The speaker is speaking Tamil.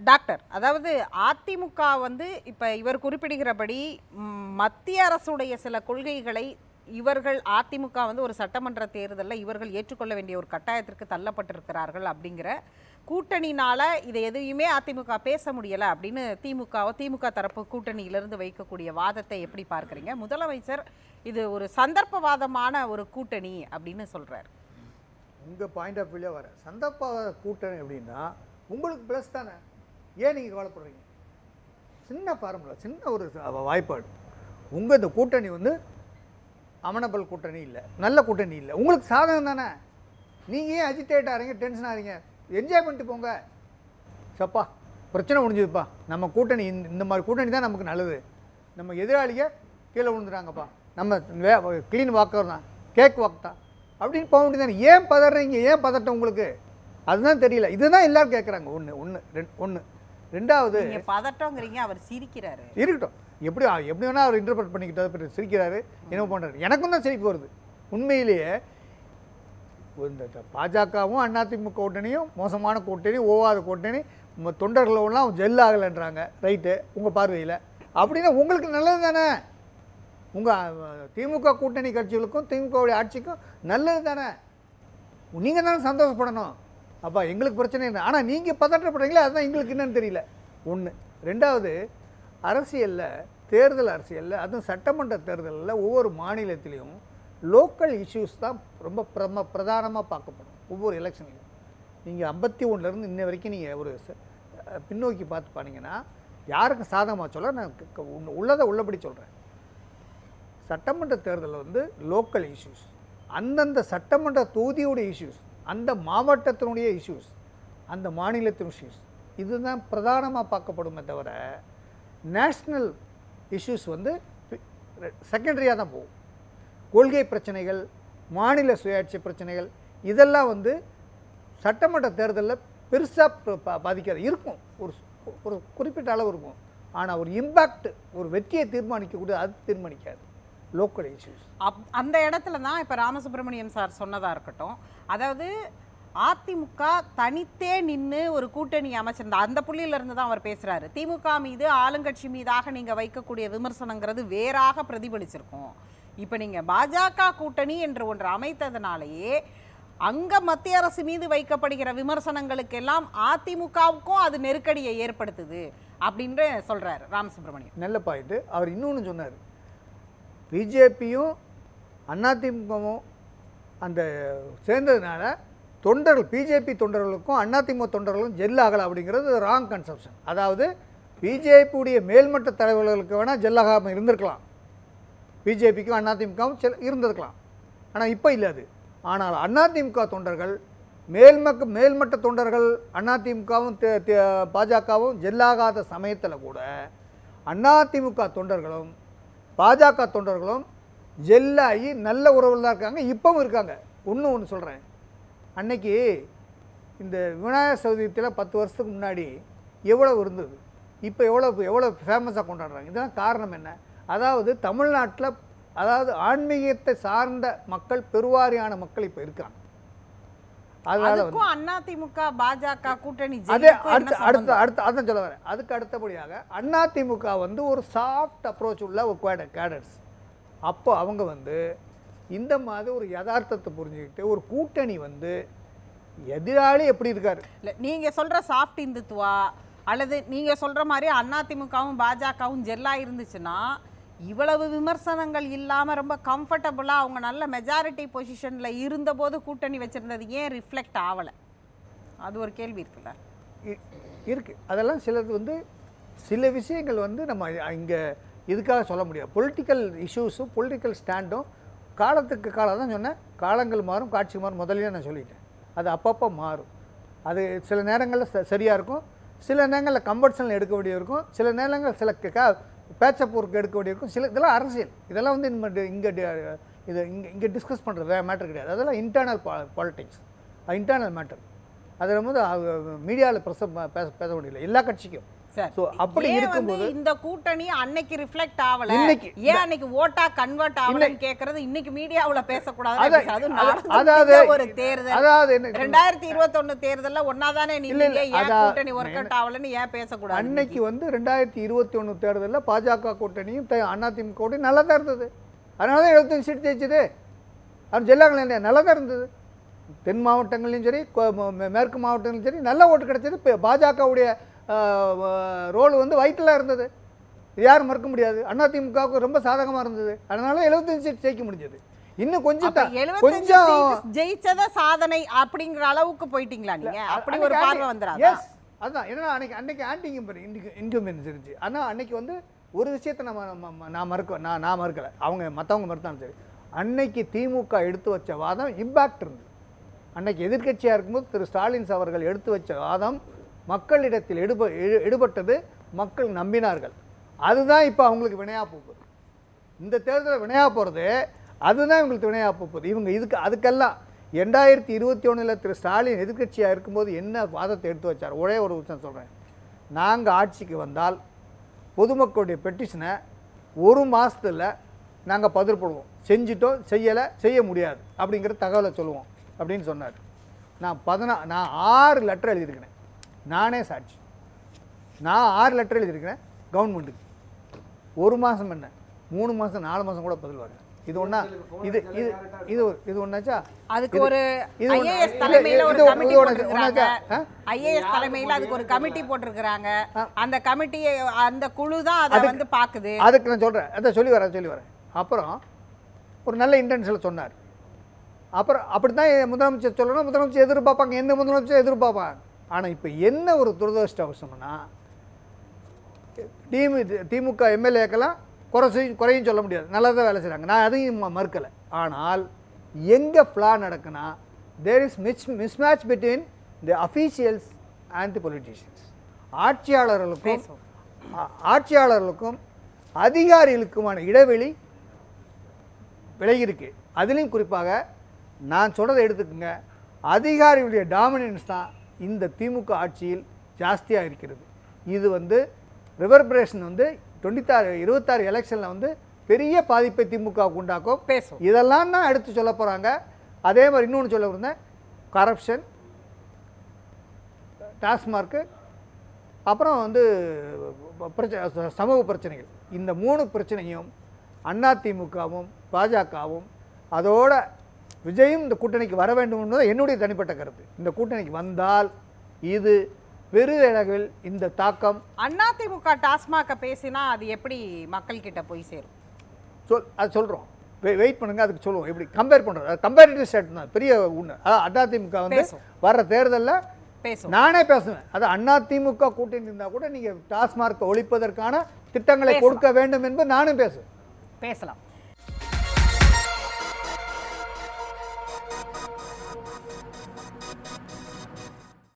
டாக்டர், அதாவது அதிமுக வந்து இப்ப இவர் குறிப்பிடுகிறபடி மத்திய அரசுடைய சில கொள்கைகளை இவர்கள் அதிமுக வந்து ஒரு சட்டமன்ற தேர்தலில் இவர்கள் ஏற்றுக்கொள்ள வேண்டிய ஒரு கட்டாயத்திற்கு தள்ளப்பட்டிருக்கிறார்கள் அப்படிங்கிற கூட்டணினால இதை எதையுமே அதிமுக பேச முடியலை அப்படின்னு திமுக தரப்பு கூட்டணியிலிருந்து வைக்கக்கூடிய வாதத்தை எப்படி பார்க்குறீங்க? முதலமைச்சர் இது ஒரு சந்தர்ப்பவாதமான ஒரு கூட்டணி அப்படின்னு சொல்றாரு. உங்கள் பாயிண்ட் ஆஃப் வியூவில் வர சந்தர்ப்பவாத கூட்டணி அப்படின்னா உங்களுக்கு ப்ளஸ் தானே, ஏன் நீங்கள் கவலைப்படுறீங்க? சின்ன ஃபார்முலா, சின்ன ஒரு வாய்ப்பாடு. உங்கள் இந்த கூட்டணி வந்து அமனபல் கூட்டணி இல்லை, நல்ல கூட்டணி இல்லை, உங்களுக்கு சாதகம் தானே. நீங்கள் ஏன் அஜிடேட் ஆகிறீங்க, டென்ஷன் ஆகிறீங்க? என்ஜாய் பண்ணிட்டு போங்க. சப்பா பிரச்சனை முடிஞ்சதுப்பா, நம்ம கூட்டணி இந்த மாதிரி கூட்டணி தான் நமக்கு நல்லது, நம்ம எதிராளிக கீழே விழுந்துட்டாங்கப்பா, நம்ம க்ளீன் வாக்கர் தான், கேக் வாக் தான் அப்படின்னு போக வேண்டியதானே. ஏன் பதறீங்க, ஏன் பதட்டம் உங்களுக்கு? அதுதான் தெரியல. இதுதான் எல்லாரும் கேட்குறாங்க. ஒன்று ரெண்டாவது பதட்டங்கிறீங்க, அவர் சிரிக்கிறாரு. இருக்கட்டும், எப்படி வேணால் அவர் இன்டர்பிரட் பண்ணிக்கிட்டு சிரிக்கிறாரு, என்ன பண்ணுறாரு. எனக்கும் தான் சிரிப்பு வருது உண்மையிலேயே. இந்த பாஜகவும் அதிமுக கூட்டணியும் மோசமான கூட்டணி, ஓவாத கூட்டணி, தொண்டர்களெல்லாம் ஜெல் ஆகலைன்றாங்க. ரைட்டு, உங்கள் பார்வையில் அப்படின்னா உங்களுக்கு நல்லது தானே. உங்கள் திமுக கூட்டணி கட்சிகளுக்கும் திமுகவுடைய ஆட்சிக்கும் நல்லது தானே. நீங்கள் தானே சந்தோஷப்படணும். அப்பா எங்களுக்கு பிரச்சனை இல்லை, ஆனால் நீங்கள் பதற்றப்படுறீங்களே, அதுதான் எங்களுக்கு என்னன்னு தெரியல. ஒன்று. ரெண்டாவது, அரசியலில் தேர்தல் அரசியலில், அதுவும் சட்டமன்ற தேர்தலில் ஒவ்வொரு மாநிலத்திலையும் லோக்கல் இஷ்யூஸ் தான் ரொம்ப பிரதானமாக பார்க்கப்படும். ஒவ்வொரு எலெக்ஷன்லையும் நீங்கள் 51லேருந்து இன்ன வரைக்கும் நீங்கள் ஒரு பின்னோக்கி பார்த்து பாருங்கன்னா யாருக்கும் சாதகமாக சொல்ல, நான் உள்ளதை உள்ளபடி சொல்கிறேன். சட்டமன்ற தேர்தலில் வந்து லோக்கல் இஷ்யூஸ், அந்தந்த சட்டமன்ற தொகுதியுடைய இஷ்யூஸ், அந்த மாவட்டத்தினுடைய இஷ்யூஸ், அந்த மாநிலத்தின் இஷ்யூஸ், இதுதான் பிரதானமாக பார்க்கப்படுமே தவிர நேஷ்னல் இஷ்யூஸ் வந்து செகண்டரியாக தான் போகும். கொள்கை பிரச்சனைகள், மாநில சுயாட்சி பிரச்சனைகள், இதெல்லாம் வந்து சட்டமன்ற தேர்தலில் பெருசாக பாதிக்காது. இருக்கும், ஒரு குறிப்பிட்ட அளவு இருக்கும். ஆனால் ஒரு இம்பேக்ட், ஒரு வெற்றியை தீர்மானிக்கக்கூடிய அது தீர்மானிக்காது லோக்கல் இஷ்யூஸ். அந்த இடத்துல தான் இப்போ ராமசுப்ரமணியன் சார் சொன்னதாக இருக்கட்டும், அதாவது அதிமுக தனித்தே நின்று ஒரு கூட்டணி அமைச்சிருந்தா அந்த புள்ளியிலிருந்து தான் அவர் பேசுகிறாரு. திமுக மீது ஆளுங்கட்சி மீதாக நீங்கள் வைக்கக்கூடிய விமர்சனங்கிறது வேறாக பிரதிபலிச்சிருக்கும். இப்போ நீங்கள் பாஜக கூட்டணி என்று ஒன்று அமைத்ததுனாலேயே அங்கே மத்திய அரசு மீது வைக்கப்படுகிற விமர்சனங்களுக்கெல்லாம் அதிமுகவுக்கும் அது நெருக்கடியை ஏற்படுத்துது அப்படின்னு சொல்கிறார் ராமசுப்ரமணியன். நல்ல பாயிண்ட். அவர் இன்னொன்று சொன்னார், பிஜேபியும் அதிமுகவும் அந்த சேர்ந்ததுனால தொண்டர்கள், பிஜேபி தொண்டர்களுக்கும் அதிமுக தொண்டர்களுக்கும் ஜெல் ஆகலை அப்படிங்கிறது ராங் கன்செப்ஷன். அதாவது பிஜேபியுடைய மேல்மட்ட தலைவர்களுக்கு வேணால் ஜெல்லாகாமல் இருந்திருக்கலாம், பிஜேபிக்கும் அதிமுகவும் இருந்திருக்கலாம், ஆனால் இப்போ இல்லை அது. ஆனால் அதிமுக தொண்டர்கள், மேல்மட்ட தொண்டர்கள் அதிமுகவும் பாஜகவும் ஜெல்லாகாத சமயத்தில் கூட அதிமுக தொண்டர்களும் பாஜக தொண்டர்களும் ஜெல்லாகி நல்ல உறவில் தான் இருக்காங்க, இப்பவும் இருக்காங்க. ஒன்று சொல்கிறேன், அன்னைக்கு இந்த விநாயகர் சதுர்த்தியில் 10 வருஷத்துக்கு முன்னாடி எவ்வளோ இருந்தது, இப்போ எவ்வளோ ஃபேமஸாக கொண்டாடுறாங்க. இதெல்லாம் காரணம் என்ன? அதாவது தமிழ்நாட்டில், அதாவது ஆன்மீகத்தை சார்ந்த மக்கள், பெருவாரியான மக்கள் இப்போ இருக்காங்க. அதனால அதிமுக பாஜக கூட்டணி அதான் சொல்ல வரேன். அதுக்கு அடுத்தபடியாக அதிமுக வந்து ஒரு சாஃப்ட் அப்ரோச் உள்ள ஒரு கேடர்ஸ். அப்போ அவங்க வந்து இந்த மாதிரி ஒரு யதார்த்தத்தை புரிஞ்சுக்கிட்டு ஒரு கூட்டணி வந்து எதிராளி எப்படி இருக்காரு. இல்லை, நீங்கள் சொல்கிற சாஃப்ட் இந்துத்துவா அல்லது நீங்கள் சொல்கிற மாதிரி அதிமுகவும் பாஜகவும் ஜெல்லாக இருந்துச்சுன்னா இவ்வளவு விமர்சனங்கள் இல்லாமல் ரொம்ப கம்ஃபர்டபுளாக அவங்க நல்ல மெஜாரிட்டி பொசிஷனில் இருந்தபோது கூட்டணி வச்சுருந்தது ஏன் ரிஃப்ளெக்ட் ஆகலை? அது ஒரு கேள்வி இருக்குல்ல. இருக்குது. அதெல்லாம் சிலது வந்து சில விஷயங்கள் வந்து நம்ம இங்கே இதுக்காக சொல்ல முடியாது. பொலிட்டிக்கல் இஷ்யூஸும் பொலிட்டிக்கல் ஸ்டாண்டும் காலத்துக்கு காலம் தான் சொன்னேன். காலங்கள் மாறும், காட்சி மாறும், முதல்ல நான் சொல்லிட்டேன். அது அப்பப்போ மாறும். அது சில நேரங்களில் சரியாக இருக்கும், சில நேரங்களில் கம்பல்சனில் எடுக்க வேண்டிய இருக்கும், சில நேரங்கள் சில பேச்சப்பூருக்கு எடுக்க வேண்டிய இருக்கும். சில இதெல்லாம் அரசியல், இதெல்லாம் வந்து இங்கே டிஸ்கஸ் பண்ணுறது வேறு மேட்டர் கிடையாது. அதெல்லாம் இன்டர்னல் பாலிட்டிக்ஸ், இன்டர்னல் மேட்டர். அதில் வந்து மீடியாவில் பேச வேண்டியதில்லை எல்லா கட்சிக்கும். சரி. ஸோ அப்படி ஏன் இருக்கும்போது வந்து இந்த கூட்டணி அன்னைக்கு ரிஃப்ளெக்ட் ஆகல, இன்னைக்கு ஏன் அன்னைக்கு ஓட்டா கன்வெர்ட் ஆகலன்னு கேக்குறது இன்னைக்கு மீடியாவுல பேசக்கூடாது. அதாவது ஒரு தேர்தல் அதாவது என்ன 2021 தேர்தல்ல ஒன்னாதானே நீங்க ஏன் கூட்டணி ஒர்க் அவுட் ஆகலன்னு ஏன் பேசக்கூடாது? அன்னைக்கு வந்து 2021 தேர்தலில் பாஜக கூட்டணியும் அதிமுக கூட்டணி நல்லா தான் இருந்தது. அதனால தான் 75 சீட் ஜெயிச்சது. அது ஜெல்லாங்களே இல்லையா, நல்லா தான் இருந்தது. தென் மாவட்டங்கள்லையும் சரி மேற்கு மாவட்டங்களையும் சரி நல்ல ஓட்டு கிடைச்சது. இப்போ பாஜகவுடைய ரோல் வந்து வயிற்றில் இருந்தது, யாரும் மறுக்க முடியாது. அதிமுகவுக்கு ரொம்ப சாதகமாக இருந்தது. அதனால 75 சீட் ஜெயிக்க முடிஞ்சது. இன்னும் கொஞ்சம் ஜெயிச்சத சாதனை அப்படிங்கிற அளவுக்கு போயிட்டீங்களா நீங்க? அப்படி ஒரு பார்வை வந்துராதா? எஸ், அதான் என்ன அன்னைக்கு ஆன்டி இன்கம்பென்சி இருந்துச்சு. ஆனால் அன்னைக்கு வந்து ஒரு விஷயத்தை நான் மறுக்கலை, அவங்க மற்றவங்க மறுத்தாலும் சரி. அன்னைக்கு திமுக எடுத்து வச்ச வாதம் இம்பாக்ட் இருந்தது. அன்னைக்கு எதிர்க்கட்சியாக இருக்கும்போது திரு ஸ்டாலின் அவர்கள் எடுத்து வச்ச வாதம் மக்களிடத்தில் எடுபட்டது, மக்கள் நம்பினார்கள். அதுதான் இப்போ அவங்களுக்கு வினையாக போகுது. இந்த தேர்தலில் வினையாக போகிறது அதுதான் இவங்களுக்கு வினையாக போகுது. இவங்க அதுக்கெல்லாம் 2021 திரு ஸ்டாலின் எதிர்க்கட்சியாக இருக்கும்போது என்ன வாதத்தை எடுத்து வச்சார்? ஒரே ஒரு விஷயம் சொல்கிறேன். நாங்கள் ஆட்சிக்கு வந்தால் பொதுமக்களுடைய பெட்டிஷனை 1 மாதத்தில் நாங்கள் பதில் போடுவோம், செஞ்சிட்டோம், செய்ய முடியாது அப்படிங்கிற தகவலை சொல்லுவோம் அப்படின்னு சொன்னார். நான் 6 லெட்டர் எழுதியிருக்கிறேன், நானே சாட்சி. நான் 6 லெட்டர் எழுதியிருக்கிறேன் கவர்மெண்ட்டுக்கு. 1 மாதம் என்ன, 3 மாதம் 4 மாதம் கூட பதில் வரல. இது ஒன்றா இது ஒன்றாச்சா? அதுக்கு ஒரு ஐஏஎஸ் தலைமையில ஒரு கமிட்டி போட்டிருக்காங்க. ஐஏஎஸ் தலைமையில அதுக்கு ஒரு கமிட்டி போட்டிருக்காங்க. அந்த கமிட்டி அந்த குழு தான் அதை வந்து பாக்குது. அதுக்கு நான் சொல்றேன், அதை சொல்லி வரேன். அப்புறம் ஒரு நல்ல இன்டென்ஷனில் சொன்னார். அப்புறம் அப்படித்தான் முதலமைச்சர் சொல்லணும், முதலமைச்சர் எதிர்பார்ப்பாங்க, எந்த முதலமைச்சர் எதிர்பார்ப்பாங்க. ஆனால் இப்போ என்ன ஒரு துரதிருஷ்டவசம்னா, திமுக எம்எல்ஏக்கெல்லாம் குறையும் சொல்ல முடியாது, நல்லா தான் வேலை செய்கிறாங்க, நான் அதையும் மறுக்கலை. ஆனால் எங்கே ஃப்ளா நடக்குன்னா, there is mismatch between the officials and the politicians. ஆட்சியாளர்களுக்கும் அதிகாரிகளுக்குமான இடைவெளி விலகிருக்கு. அதுலேயும் குறிப்பாக நான் சொல்கிறதை எடுத்துக்கோங்க, அதிகாரிகளுடைய டாமினன்ஸ் தான் இந்த திமுக ஆட்சியில் ஜாஸ்தியாக இருக்கிறது. இது வந்து ரிவர்பரேஷன் வந்து 26 எலெக்ஷனில் வந்து பெரிய பாதிப்பை திமுகவுக்கு உண்டாக்கும். இதெல்லாம் தான் எடுத்து சொல்ல போகிறாங்க. அதே மாதிரி இன்னொன்று சொல்ல இருந்தேன், கரப்ஷன், டாஸ்மார்க்கு, அப்புறம் வந்து சமூக பிரச்சனைகள். இந்த 3 பிரச்சனையும் அதிமுகவும் பாஜகவும் அதோட விஜயும் இந்த கூட்டணிக்கு வர வேண்டும் என்பது என்னுடைய தனிப்பட்ட கருத்து. இந்த கூட்டணிக்கு வந்தால் இது பெருளவில் இந்த தாக்கம். அதிமுக டாஸ்மாக பேசினா அது எப்படி மக்கள் கிட்ட போய் சேரும்? அது சொல்கிறோம், வெயிட் பண்ணுங்க, அதுக்கு சொல்லுவோம். எப்படி கம்பேர் பண்ணுறது, கம்பேரிட்டிவ் ஸ்டேட் தான் பெரிய ஒன்று. அதிமுக வந்து வர்ற தேர்தலில் நானே பேசுவேன். அது அதிமுக கூட்டணி இருந்தால் கூட நீங்கள் டாஸ்மார்க்கை ஒழிப்பதற்கான திட்டங்களை கொடுக்க வேண்டும் என்பது நானும் பேசலாம்.